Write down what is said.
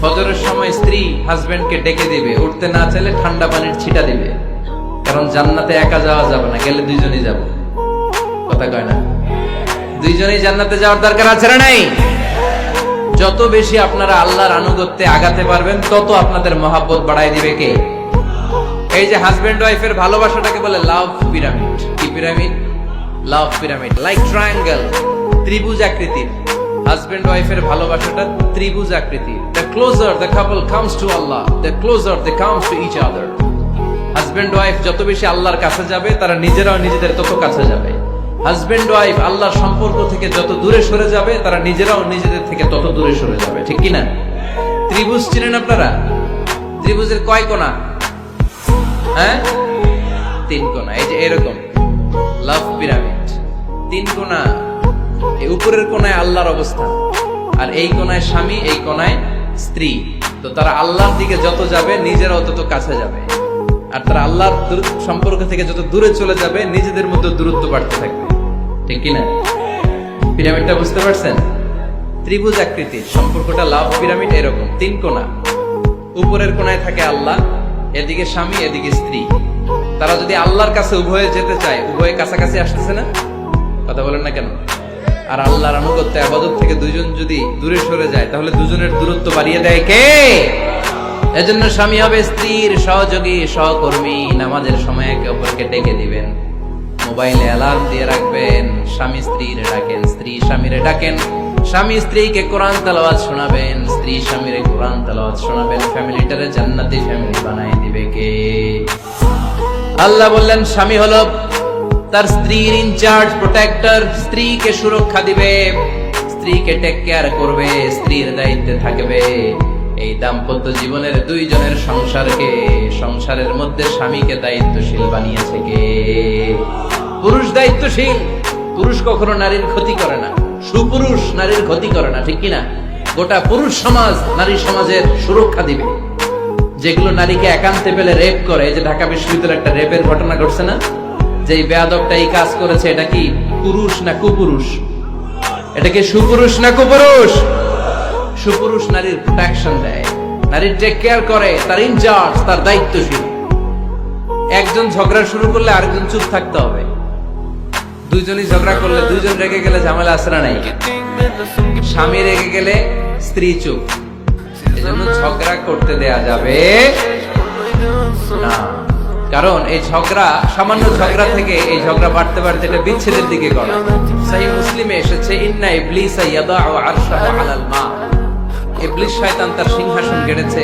ফজরের সময় স্ত্রী হাজবেন্ডকে ডেকে দিবে, উঠতে না চাইলে ঠান্ডা পানির ছিটা দিবে, কারণ জান্নাতে একা যাওয়া যাবে না, গেলে দুইজনই যাব। কথা কয় না? দুইজনেই জান্নাতে যাওয়ার দরকার আছে না নাই? যত বেশি আপনারা আল্লাহর আনুগত্যে আগাতে পারবেন, তত আপনাদের মহাব্বত বাড়াই দিবে কে? এই যে হাজবেন্ড ওয়াইফের ভালোবাসাটাকে বলে লাভ পিরামিড। কি পিরামিড? লাভ পিরামিড, লাইক ট্রায়াঙ্গেল, ত্রিভুজ আকৃতির। হাজবেন্ড ওয়াইফের ভালোবাসাটা ত্রিভুজ আকৃতির। The closer the couple comes to Allah, the closer they comes to each other. Husband wife যত বেশি আল্লাহর কাছে যাবে, তারা নিজেরাও নিজেদের তত কাছে যাবে। হাজবেন্ড ওয়াইফ আল্লাহর সম্পর্ক থেকে যত দূরে সরে যাবে, তারা নিজেরাও নিজেদের থেকে তত দূরে সরে যাবে। ঠিক কি না? ত্রিভুজ চিনেন আপনারা? ত্রিভুজের কয় কোণা? হ্যাঁ, 3 কোণা। এই যে এরকম লাভ পিরামিড, 3 কোণা। এই উপরের কোণায় আল্লাহর অবস্থান, আর এই কোণায় স্বামী, এই কোণায় স্ত্রী। তো তারা আল্লাহর দিকে যত যাবে, নিজেরাও তত কাছে যাবে। আর তারা আল্লাহর সম্পর্ক থেকে যত দূরে চলে যাবে, নিজেদের মধ্যে দূরত্ব বাড়তে থাকবে। ঠিক কিনা? পিরামিডটা বুঝতে পারছেন? ত্রিভুজ আকৃতির সম্পর্কটা লাভ পিরামিড এরকম, 3 কোণা। উপরের কোণায় থাকে আল্লাহ, এদিকে স্বামী, এদিকে স্ত্রী। তারা যদি আল্লাহর কাছে উভয়ে যেতে চায়, উভয়ে কাছাকাছি আসতেছে না? কথা বলেন না কেন? আর আল্লাহর আনুগত্য ইবাদত থেকে দুইজন যদি দূরে সরে যায়, তাহলে দুজনের দূরত্ব বাড়িয়ে দেয় কে? এজন্য স্বামী হবে স্ত্রীর সহযোগী, সহকর্মী। নামাজের সময় একে অপরকে ডেকে দিবেন, মোবাইলে অ্যালার্ম দিয়ে রাখবেন। স্বামী স্ত্রীরে ডাকেন, স্ত্রী স্বামীরে ডাকেন। স্বামী স্ত্রীকে কোরআন তেলাওয়াত শোনাবেন, স্ত্রী স্বামীরে কোরআন তেলাওয়াত শোনাবেন। ফ্যামিলিটারে জান্নাতি ফ্যামিলি বানাই দিবে কে? আল্লাহ বললেন স্বামী হলো তার স্ত্রীর ইনচার্জ, প্রোটেক্টর। স্ত্রীকে সুরক্ষা দিবে, স্ত্রীকে টেক কেয়ার করবে, স্ত্রীর দায়িত্বে থাকবে। এই দাম্পত্য জীবনের দুইজনের সংসারকে, সংসারের মধ্যে স্বামীকে দায়িত্বশীল বানিয়েছে কে? পুরুষ দায়িত্বশীল। পুরুষ কখনো নারীর ক্ষতি করে না, সুপুরুষ নারীর ক্ষতি করে না। ঠিক কিনা? গোটা পুরুষ সমাজ নারী সমাজের সুরক্ষা দিবে। যেগুলো নারীকে একান্তে পেলে রেপ করে, এই যে ঢাকা বিশ্ববিদ্যালয়ে একটা রেপের ঘটনা ঘটছে না? যে বেয়াদবটা এই কাজ করেছে, এটা কি পুরুষ না কুপুরুষ? এটা কি সুপুরুষ না কুপুরুষ? সুপুরুষ নারীর প্রোটেকশন দেয়, নারীর টেক কেয়ার করে, তার ইনচার্জ, তার দায়িত্বশীল। একজন ঝগড়া শুরু করলে আরেকজন চুপ থাকতে হবে। দুইজনই ঝগড়া করলে, দুইজন রেগে গেলে ঝামেলা আসরা নাই। স্বামী রেগে গেলে স্ত্রী চুপ। এজন্য ঝগড়া করতে দেয়া যাবে না, কারণ এই ঝগড়া, সামান্য ঝগড়া থেকে এই ঝগড়া বাড়তে বাড়তে এটা বিচ্ছেদের দিকে গড়ায়। সহিহ মুসলিমে এসেছে, ইন্না ইবলিসা ইয়াদাউ আরশাহু আলাল মা। ইবলিস শয়তান তার সিংহাসন গেড়েছে